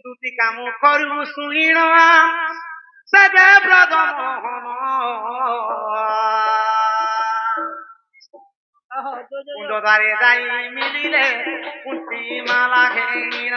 ଦୁତି କାମ କରୁ ଶୁଇଣ ସେବେ ବ୍ରତ କୁଣ୍ଡ ଦ୍ୱାରେ ଯାଇ ମିଳିଲେ କୁନ୍ତି ମାଲା ଘେଣିଣ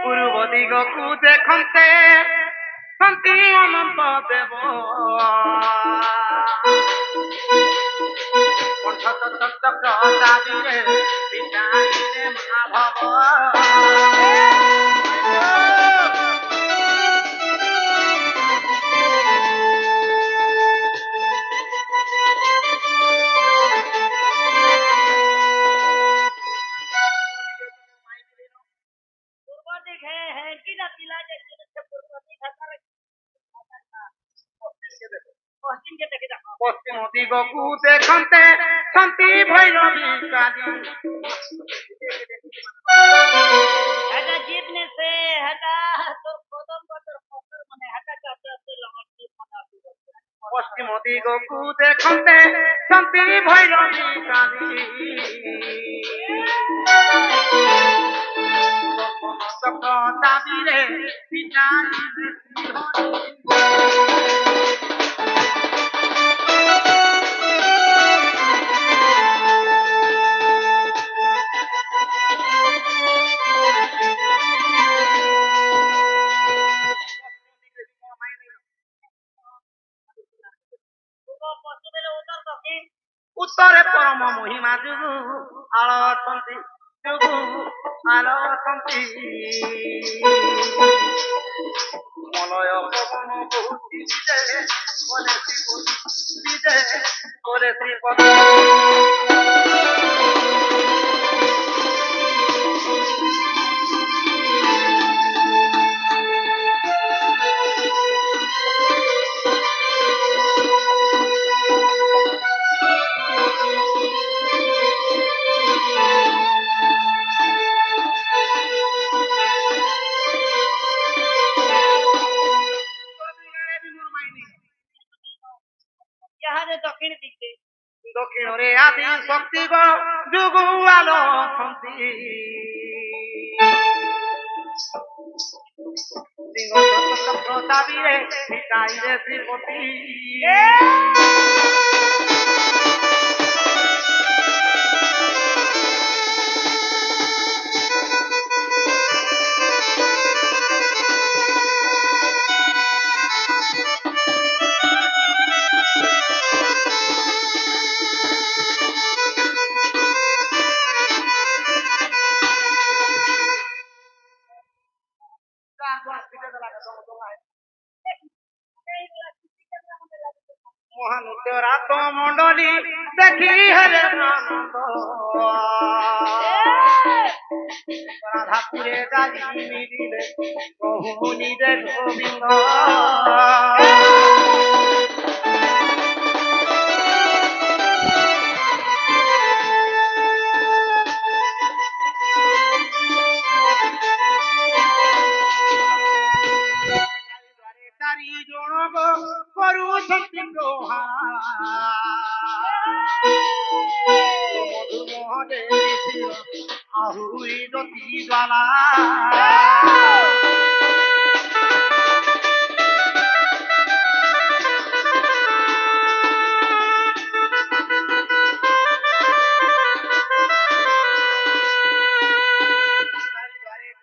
ପୂର୍ବ ଦିଗକୁ ଦେଖନ୍ତେ ସନ୍ତି ଅନନ୍ତ ଦେବ ଚକ୍ର ଚାବିରେ ବିଚାରିଲେ ମହାଭବ পশ্চিম দিগକୁ ଦେଖନ୍ତେ ସନ୍ତି ଭୈରବୀ କାଲି हटा जीतने से हटा तो कदम बटर पत्थर मने हटा चाहते हैं लंगड़ी मना পশ্চিম দিগକୁ ଦେଖନ୍ତେ ସନ୍ତି ଭୈରବୀ କାଲି ଚକ୍ର ଚାବିରେ ବିଚାରିଲେ ଉତ୍ତରେ ପରମ ମହିମା ଯୋଗୁ ଆଳସନ୍ତି ଆଳସନ୍ତି ମଲୟ ପବନ ବହୁତି କରେ ଶ୍ରୀପଦ ଦକ୍ଷିଣରେ ଆଦି ଶକ୍ତି ଯୋଗୁ ଆଲୋଛନ୍ତି ଚକ୍ର ଚାବିରେ ବିଚାରିଲେ ଶ୍ରୀପତି মহানৃত্য রাত মণ্ডলী দেখি হেলে রাধাপুরে যাই মিলিলে বহুনি রে গোবিন্দ କରୁଛନ୍ତି ମଧୁମହରେ ଆହୁରି ଜ୍ୟୋତି ଜ୍ୱାଲା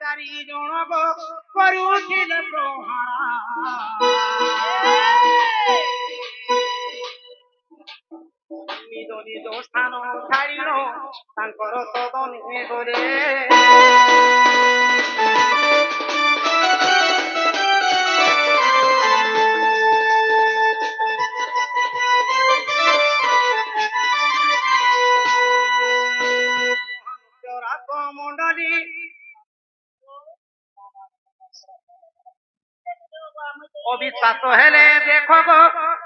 ଚାରି ଜଣକ କରୁଥିଲେ ନିଜ ନିଜ ସ୍ଥାନ ଛାଡ଼ିଲ ତାଙ୍କର ସଦନେ କରେ ମଣ୍ଡଳୀ ଅବିଶ୍ୱାସ ହେଲେ ଦେଖ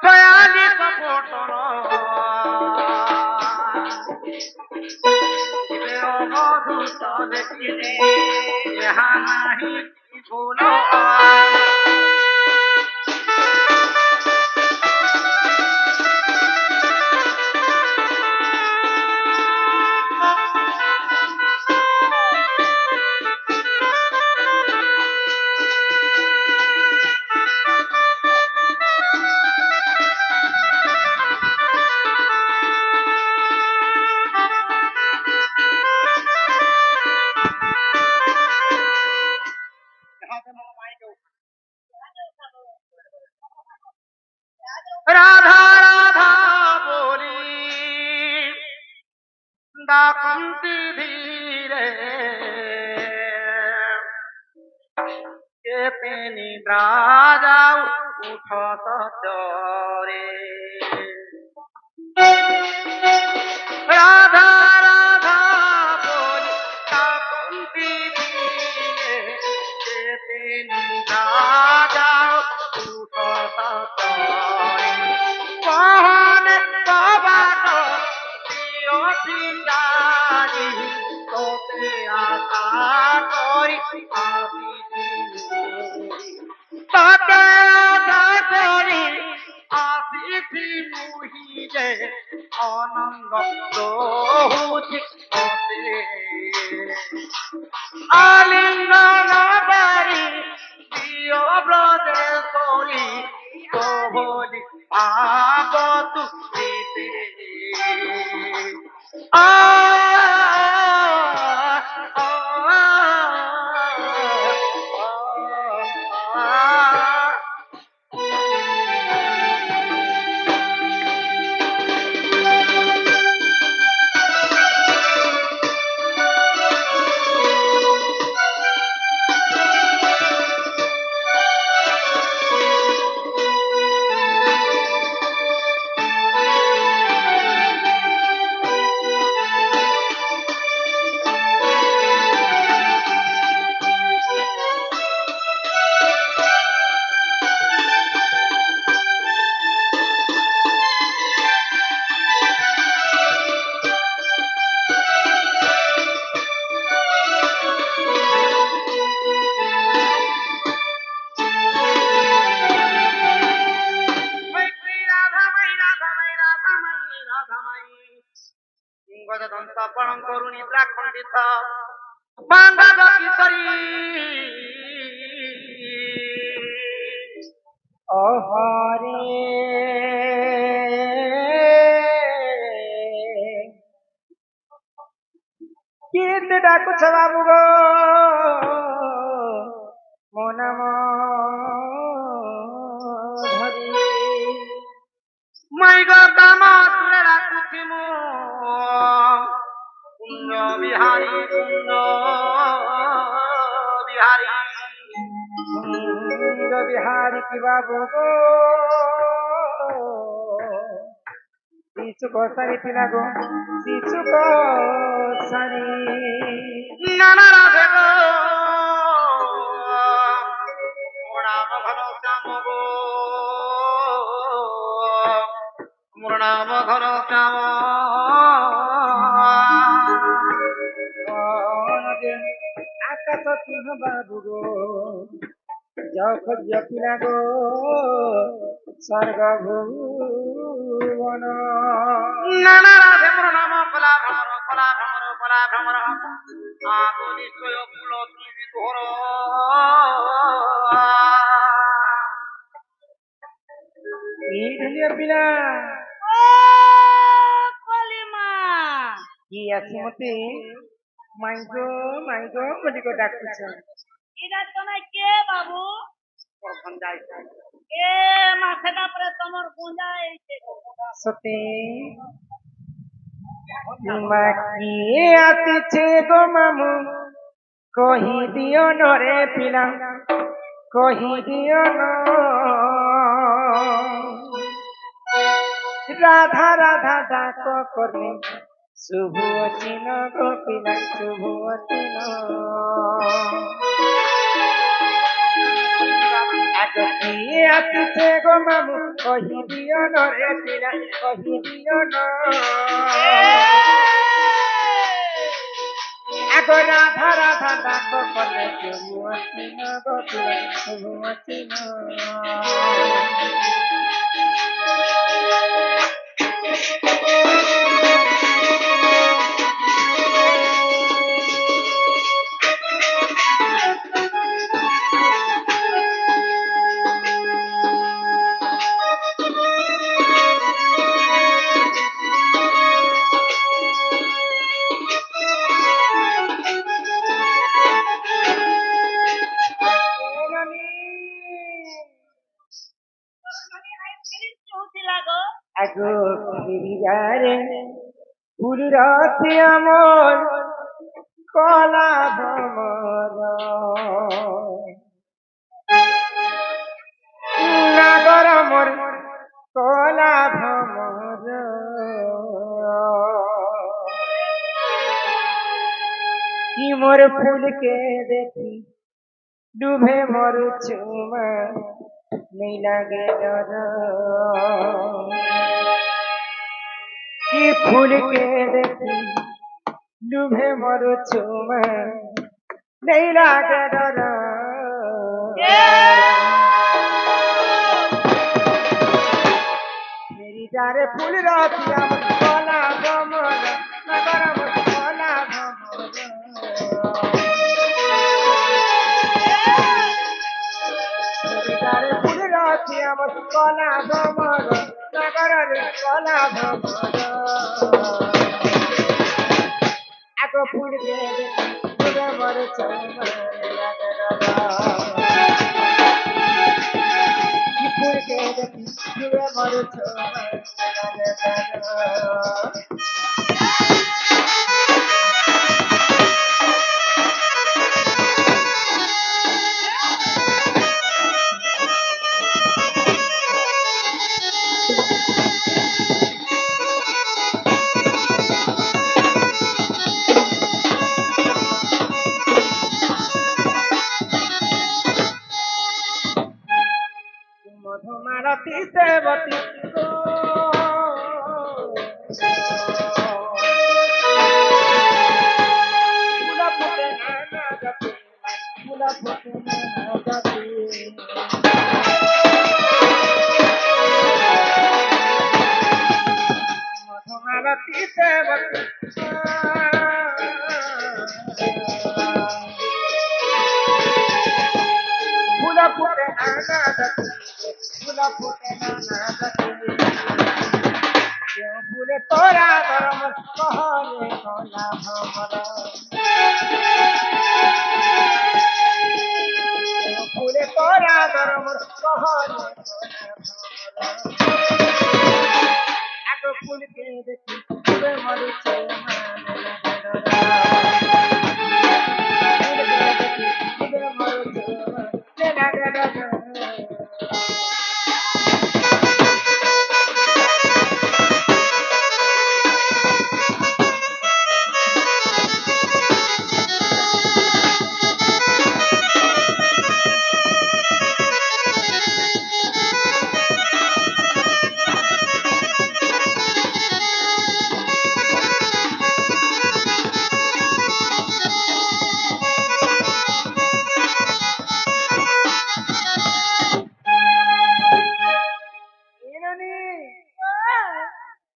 46 রতন অবধূত দেখিলে যাহা নাহি ভুল রাধা রাধা বলি ডাকন্তি ধীরে কেতে নিদ্রা যাও উঠ সচরে রাধা রাধা বলি ডাকন্তি ধীরে কেতে নিদ্রা যাও উঠ সচরে কহনে কবাট প্রিয় ঠিকানি তোতে আশা করি তোতে আশা করি আসিছি মুহি যে অনঙ্গ রহুছি তোতে আলিঙ্গন করি প্রিয় ব্রজে করি তো বলি আগতু প্রীতে আ গজদন্তপরং করুণী প্রাখণ্ডিত বাঙ্গাদ কিশোরী অহরে কীর্তি ডাকুছ বাবু গো ମୋ ନାମ ଧରି ମାଇ ଗো କାମ ତୁରେ ଡାକୁଛି ମୁଁ କୁଞ୍ଜ ବିହାରୀ କୁଞ୍ଜ ବିହାରୀ କି ବାବୁ ଗো ଶିଶୁ କଷାରୀ ପିଲା ଗো ଶିଶୁ କଷାରୀ ନାନା ରାଧେ ଗো ମୋ ନାମ ଘନ ଶ୍ୟାମ ଗো ମୋର ନାମ ଘନ ଶ୍ୟାମ আকাশ সিংহ বাবু গো যাও খোঁজ পিলা গো স্বর্গ ভুবন নানা রাধে মোর নাম কলা ভ্রমর আগো নিশ্চয় ফুল তুমি ধর এই ধুলিয়া পিলা কলিমা কি আছে মতে মাইগো বলি গো ডাকছ এটা তোমায় কে বাবু কখন যাই এ মাথাটা পরে তোমার গুঁজা এইছে সতে মাকি আতিছে গো মামু কহি দিও নরে পিলা কহি দিও ন রাধা রাধা ডাক করলে শুভ চিন গো পিলা শুভ চিন আগে কি আসিছে গো মামু কহি দিও নরে পিলা কহি দিও ন আগে রাধা রাধা ডাক করলে তবু আসি না গো পিলা তবু আসি না আগো ফিরিয়ারে ফুল রাতে আমার কলা ভমর নাগর আমার কলা ভমর কি মোর ফুলকে দেখি ডুবে মোর চুমা নেই লাগে ডর কি ফুলকে দেখি ডুবে মোর চুমা নেই লাগে ডর मेरी जारे फूल राती আমার কলা ভমর নগর আমার কলা ভমর मेरी जारे फूल राती আমার কলা ভমর নগর কলা ভমর আগো ফুল গে ডুবে মর চুমা লাগে কি ফুলকে দেখি ডুবে মর চুমা লাগে মধুমারতি সেবতী গো ফুল ফুটে নানা জাতি ফুল ফুটে নানা জাতি মধুমারতি সেবতী ফুল ফুটে নানা জাতি ফুল ফুটে নানা জাতি কেউ ফুলে তোরা গরম কহলে কলা ভমর কেউ ফুলে তোরা গরম কহলে কলা ভমর আগো ফুলকে দেখি ডুবে মরছে মানে ডুবে মরছে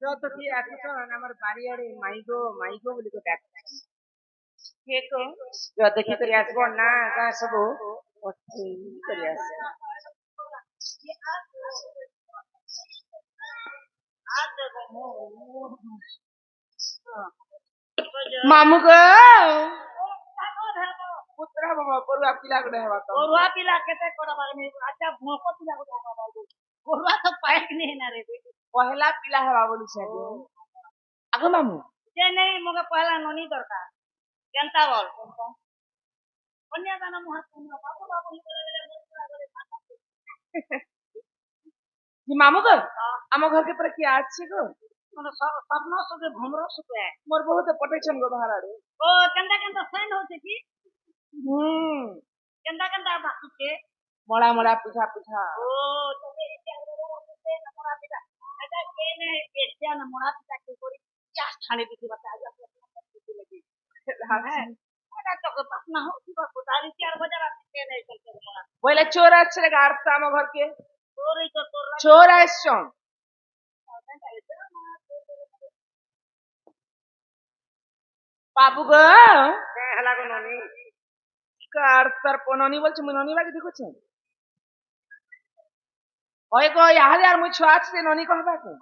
যত কি এখন আমার বাড়ি আড়ে মাইগো মাইগো বলি তো দেখ কে কো যত কি করে আসবো না গা সবু করে আসে মামু গো পুত্রা বাবা পড়ুয়া পিলা করে হেবা তো পড়ুয়া পিলা কেতে করবা নি আচ্ছা ভোক পিলা को करबा পড়ুয়া তো পাইক নেই না রে পহেলা পিলা হেবা বলিছে গো আগো মামু যে নেই মগে পহলা ননি দরকার কেনতা বল কন্যা দানা মহাত বাবু বাবু কি মামু গো আমার ঘরকে পরে কি আছে গো মানে স্বপ্ন সুখে ভ্রমর সুখে মোর বহুত পটেছন গো ভাড়ারে ও কেনতা কেনতা সাইন হচ্ছে কি কেনতা কেনতা বাকি মড়া মড়া পিঠা পিঠা ও তবে এটা মোড়া পিঠা এটা কেনে এসিয়া না মোড়া পিঠা কি করি চাষ ছাড়ে দিতে পারতে আজ দিতে লাগি হ্যাঁ এটা তো পাস না হোক কি বাপ তারি 4 বাজার আপনি কেনে চলতে মোড়া বলে চোর আসছে রে গাড়ছে আমার ঘরকে তোরই তো তোর চোর আসছ বাবু গো হেলা গো ননি কারতার পননি বলছে মুই ননি বাকি দেখুছে ওই গো ইয়াহলে আর মুই ছুয়া আছে ননি কহবা কে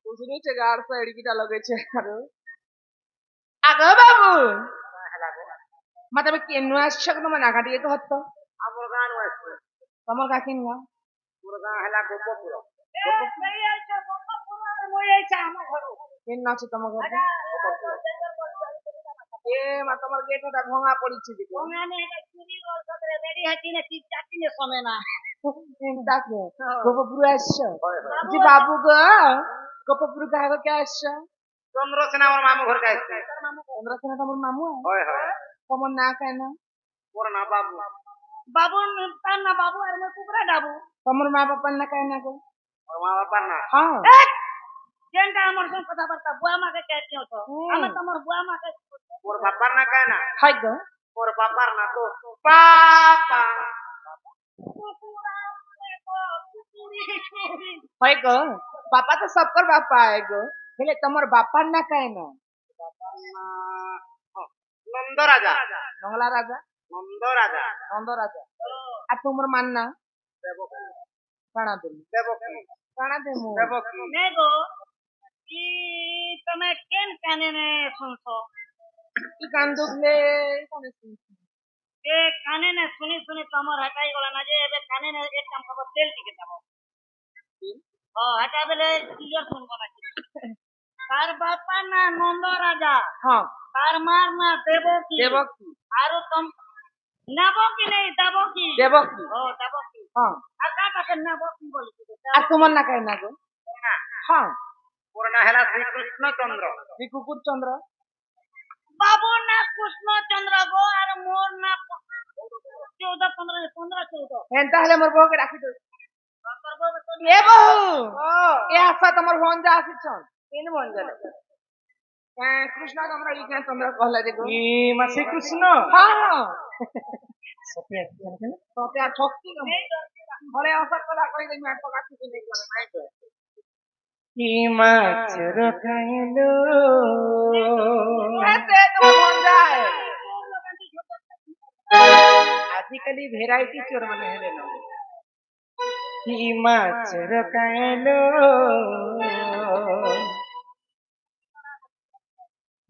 বুঝলিছে গাড়ছে এড়িকিটা লগেছে আর আগো বাবু হেলা গো মা তবে কেন আসছ তোমার নাগা দিয়ে তো হতো আমার গান আছে তোমার কাকে নিয়া পুরো গান হেলা গোপপুর এই আইছে গোপপুর আর মই আইছে আমার ঘর কেন আছে তোমার ঘরে এ মা তোমার গেটটা ভাঙা পড়িছে দিকে ওখানে একটা চুরি ওর সাথে রেডি হচ্ছি না ঠিক চাচ্ছি না সময় না দেখো গোপপুর আসছ জি বাবু গো গোপপুর কাহাকে কে আসছ চন্দ্রসেনা আমার মামু ঘর গাইছে তোমরা কেন তোমার মামু হয় হয় তোমার না কেন ওর না বাবু বাবু তার না বাবু আর মই কুকুরা ডাবু তোমার মা বাবার না কেন গো ওর মা বাবার না হ্যাঁ যেনটা আমার সঙ্গে কথাবার্তা বুয়া মাকে কেছিও তো আমি তোমার বুয়া মাকে ওর বাবার না কেন হাই গো ওর বাবার না তো পাপা हाय गो बापा तो सबकर बापा है गो हेले तमर बापा ना काहे ना নন্দ রাজা मंगला राजा নন্দ রাজা नंद राजा आ तुमर मान ना काना दे দেবকী काना दे मु দেবকী নেগো ই તમે કેમ કાને ને સુનશો की कान दुखले कोने सुन એ કાને ને સુની સુની તમાર હટાઈ ગલા ના જે હવે કાને ને એક કામ કરબો તેલ ટીકે જાબો હટા બેલે ક્લિયર শুনবো না তার বাপা না নন্দ রাজা हां তার মার না দেবকী देवकी আরো তম নবকী নেই দেবকী देवकी ও দেবকী हां আর কাকে নবকী বলি आ तुमर ना काहे ना गो हां ওর না হেলা শ্রীকৃষ্ণচন্দ্র नी कुकुर चंद्र বাবুর না কৃষ্ণচন্দ্র গো আর মোর না 14 15 एंता हले मोर बहू के राखी दो 14 ए बहू ए आसा तमर होन जा आसी छन केन मन जले कृष्ण चंद्र ई के चंद्र कहला देखो ই মাসি কৃষ্ণ हां सोते ठोकी गम घरे आसा कला कहि दे मैं तो काटी नहीं करे नहीं तो ই মাছ রখাইলো ऐसे तो होन जाए आजकल भेराइटी चोर माने हेले न ই মাছ রখাইলো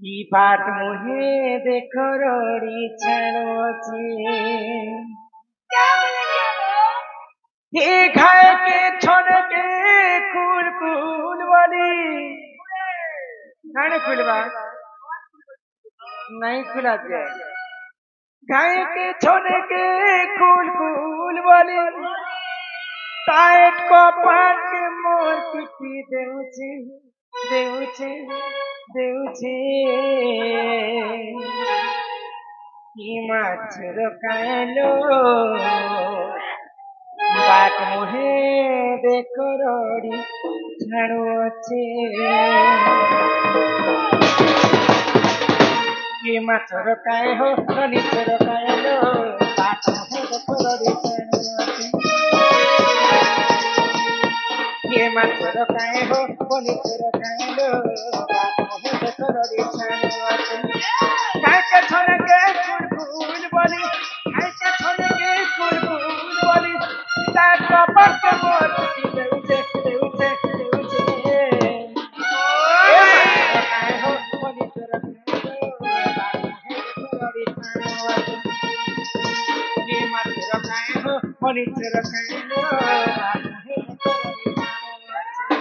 ই বাট মুহে দেখো রড়ি ছাড়ছে হে খায় কে ছড় কে কুল কুল বলি खाने खुलवा नहीं खुला दे गाय के छोने के कुल कुल बोली टाइट को पाट के मोर पिटी देउछे देउछे देउछे की माछ रखाइलो बाट मुहे देखो रोड़ी झाड़ू अच्छे की माछ रखाए हो नीच रखाइलो बाट मुहे देखो रोड़ी झाड़ू अच्छे की माछ रखाए हो नीच रखाइलो बाट मुहे देखो रोड़ी झाड़ू अच्छे खाए के छोने के फूल बोली खाए के छोने के फूल बोली तार कपर के मोर देउछे देउछे देउछे रखाए हो नीच रखाइलो बाट मुहे देखो रोड़ी झाड़ू अच्छे की माछ रखाए हो नीच रखाइलो बाट मुहे देखो रोड़ी झाड़ू अच्छे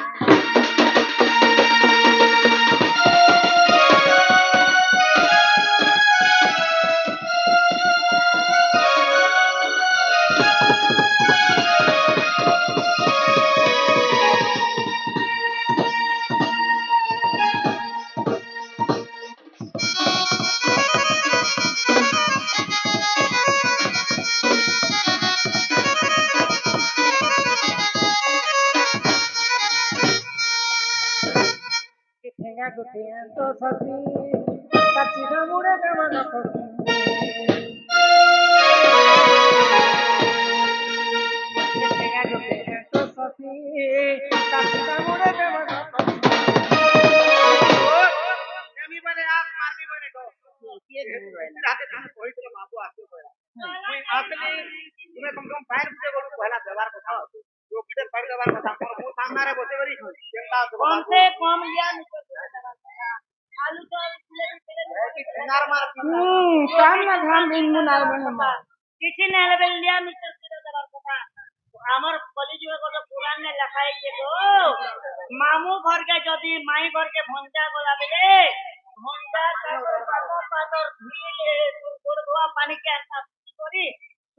ঠেঙ্গা গোটে তো সখী কাচির মুড়ে কেমন সখী ঠেঙ্গা গোটে তো সখী কাচির মুড়ে কেমন সখী আমি বলে আপ মারবি বলে তো রাতে তুমি কইছিল বাবু আসবে কইরা মই আসলে তুমি কম কম ফায়ার বুঝে বলু পহলা দেবার কথা রোকিদের ফায়ার দেবার কথা মো সামনে বসে বলি কেনলা कम से कम लिया आलू तो ঠেঙ্গার মার কাম না ধান দিন মুনার মহিমা किसी ने लेवल लिया मीटर से दबार কথা আমার কলেজে গলো পুরানে লেখাই যে গো মামু ঘর কে যদি মাই ঘর কে ভঞ্জা গলা বেলে ভঞ্জা কাটো পাতর ধুইলে তোর ধোয়া পানি কে করি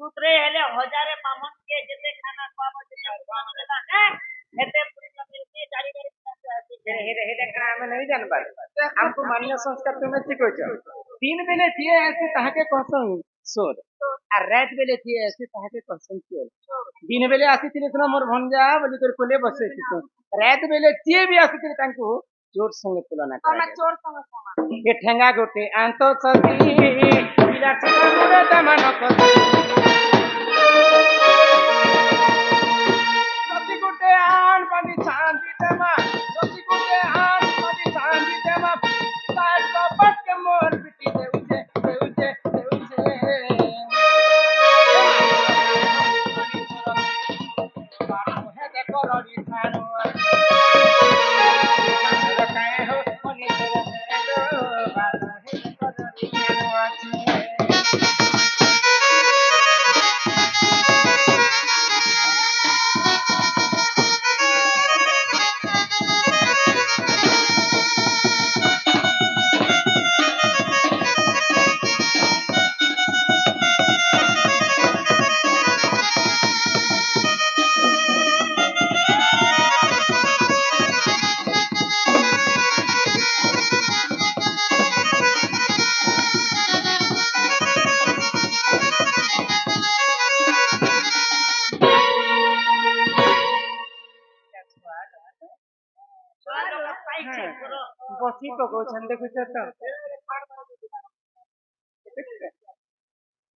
সুতরে হেলে হজারে বামন কে যেতে খানা খাওয়াবো যেতে পুরানো দেবা হেতে পুরি মিলকে গাড়ি গাড়ি हेदे करा में नहीं जानबार हमको मान्य संस्कार तुम्हें ठीक हो जाओ दिन बेले थिए ऐसे ताके कहसन सोर आ रात बेले थिए ऐसे ताके कहसन चोर दिन बेले आसी थिले सुना मोर भंजा बोली तोर कोले बसे थी तो रात बेले थिए भी आसी थिले तांको चोर संगे तुलना আমরা कर চোর সঙ্গে সমান ये ठेंगा गोटे आंतो सती बिला ठेंगा मुड़े दमन कसी सती गोटे आन बनी चांदी दमा सती गोटे आन बनी चांदी दमा साइड को पट के मोर पिटी दे उजे बात है देखो रड़ी थानो काहे हो मनी तेरे बात है देखो रड़ी थानो स्वाद पाइছে পুরো बसी पको छंदे कुछ तो